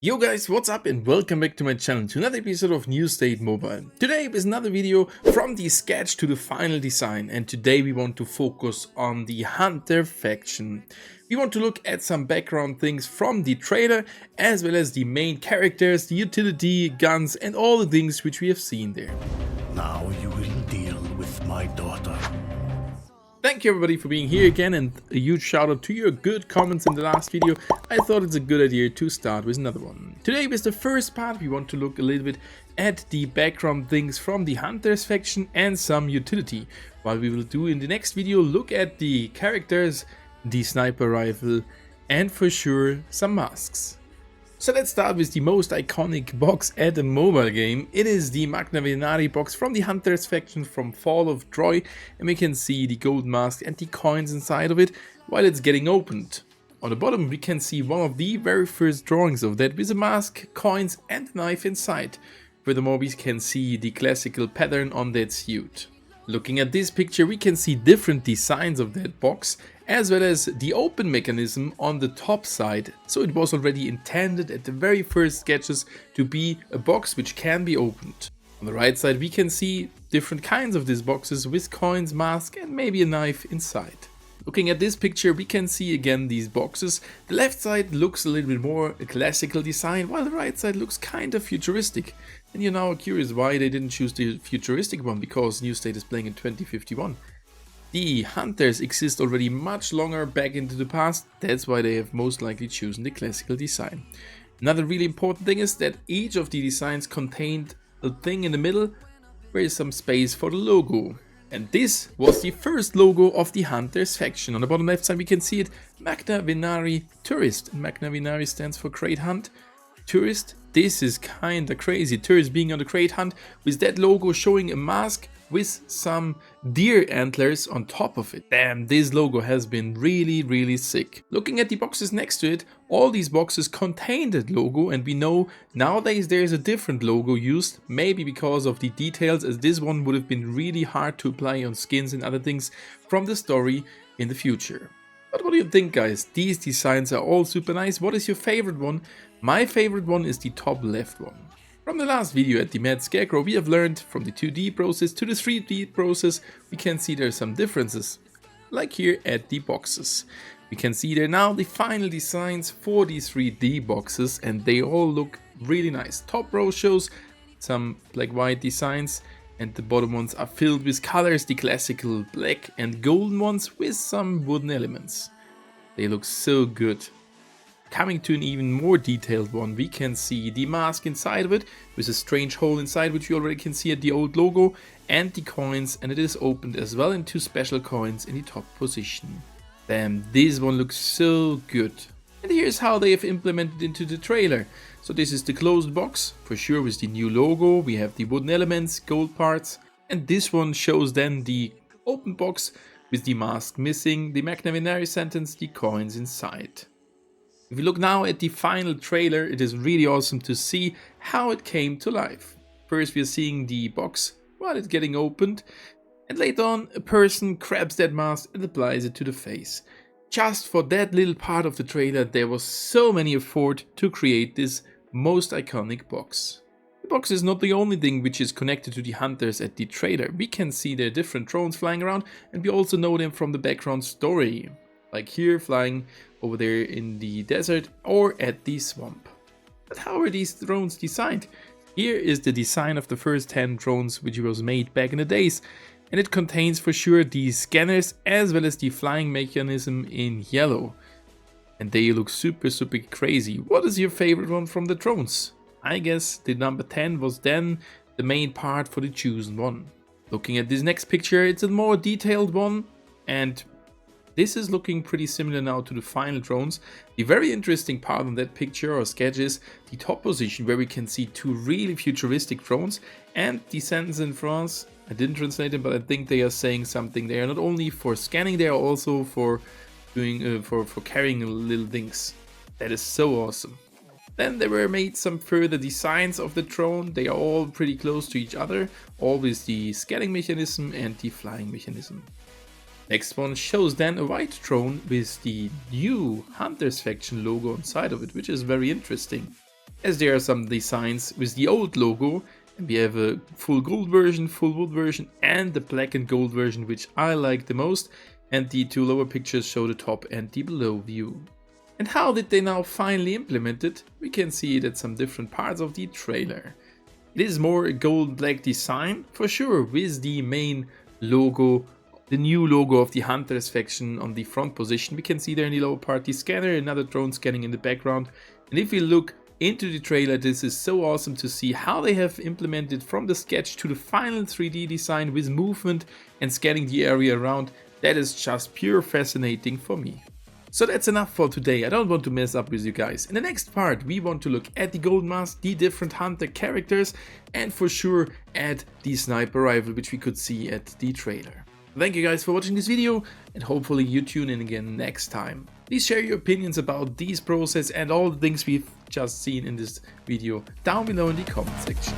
Yo guys, what's up and welcome back to my channel to another episode of New State Mobile. Today is another video from the sketch to the final design, and today we want to focus on the Hunter faction. We want to look at some background things from the trailer as well as the main characters, the utility, guns and all the things which we have seen there. Now you will deal with my daughter. Thank you everybody for being here again, and a huge shout out to your good comments in the last video. I thought it's a good idea to start with another one. Today with the first part we want to look a little bit at the background things from the Hunters faction and some utility, while we will do in the next video look at the characters, the sniper rifle and for sure some masks. So let's start with the most iconic box at a mobile game. It is the Magna Venari box from the Hunters faction from Fall of Troy, and we can see the gold mask and the coins inside of it while it's getting opened. On the bottom we can see one of the very first drawings of that with a mask, coins and a knife inside. Furthermore we can see the classical pattern on that suit. Looking at this picture we can see different designs of that box as well as the open mechanism on the top side, so it was already intended at the very first sketches to be a box which can be opened. On the right side we can see different kinds of these boxes with coins, mask and maybe a knife inside. Looking at this picture we can see again these boxes. The left side looks a little bit more a classical design while the right side looks kind of futuristic. And you're now curious why they didn't choose the futuristic one, because New State is playing in 2051. The Hunters exist already much longer back into the past, that's why they have most likely chosen the classical design. Another really important thing is that each of the designs contained a thing in the middle where is some space for the logo. And this was the first logo of the Hunters faction. On the bottom left side we can see it, Magna Venari Tourist. And Magna Venari stands for Great Hunt. Tourist, this is kinda crazy. Tourist being on the Great Hunt with that logo showing a mask with some deer antlers on top of it. Damn, this logo has been really sick. Looking at the boxes next to it, all these boxes contain that logo, and we know nowadays there is a different logo used, maybe because of the details, as this one would have been really hard to apply on skins and other things from the story in the future. But what do you think, guys? These designs are all super nice. What is your favorite one? My favorite one is the top left one. From the last video at the Mad Scarecrow, we have learned from the 2D process to the 3D process, we can see there are some differences, like here at the boxes. We can see there now the final designs for these 3D boxes, and they all look really nice. Top row shows some black-white designs, and the bottom ones are filled with colors, the classical black and golden ones with some wooden elements. They look so good. Coming to an even more detailed one, we can see the mask inside of it with a strange hole inside, which we already can see at the old logo, and the coins, and it is opened as well into special coins in the top position. Damn, this one looks so good. And here's how they have implemented into the trailer. So this is the closed box, for sure with the new logo, we have the wooden elements, gold parts, and this one shows then the open box with the mask missing, the Magna Venari sentence, the coins inside. If you look now at the final trailer, it is really awesome to see how it came to life. First we are seeing the box while it's getting opened, and later on a person grabs that mask and applies it to the face. Just for that little part of the trailer there was so many effort to create this most iconic box. The box is not the only thing which is connected to the Hunters at the trailer. We can see their different drones flying around, and we also know them from the background story. Like here, flying over there in the desert or at the swamp. But how are these drones designed? Here is the design of the first 10 drones which was made back in the days, and it contains for sure the scanners as well as the flying mechanism in yellow. And they look super crazy. What is your favorite one from the drones? I guess the number 10 was then the main part for the chosen one. Looking at this next picture, it's a more detailed one, and this is looking pretty similar now to the final drones. The very interesting part on that picture or sketch is the top position, where we can see two really futuristic drones, and the sentence in France, I didn't translate it, but I think they are saying something there, not only for scanning, they are also for doing for carrying little things. That is so awesome. Then there were made some further designs of the drone. They are all pretty close to each other, all with the scanning mechanism and the flying mechanism. Next one shows then a white drone with the new Hunters faction logo inside of it, which is very interesting. as there are some designs with the old logo, and we have a full gold version, full wood version, and the black and gold version, which I like the most, and the two lower pictures show the top and the below view. And how did they now finally implement it? We can see it at some different parts of the trailer. It is more a gold-black design, for sure, with the main logo, the new logo of the Hunters faction on the front position. We can see there in the lower part the scanner, another drone scanning in the background. And if we look into the trailer, this is so awesome to see how they have implemented from the sketch to the final 3D design with movement and scanning the area around. That is just pure fascinating for me. So that's enough for today. I don't want to mess up with you guys. In the next part, we want to look at the gold mask, the different hunter characters, and for sure at the sniper rifle, which we could see at the trailer. Thank you guys for watching this video, and hopefully you tune in again next time. Please share your opinions about these process and all the things we've just seen in this video down below in the comment section.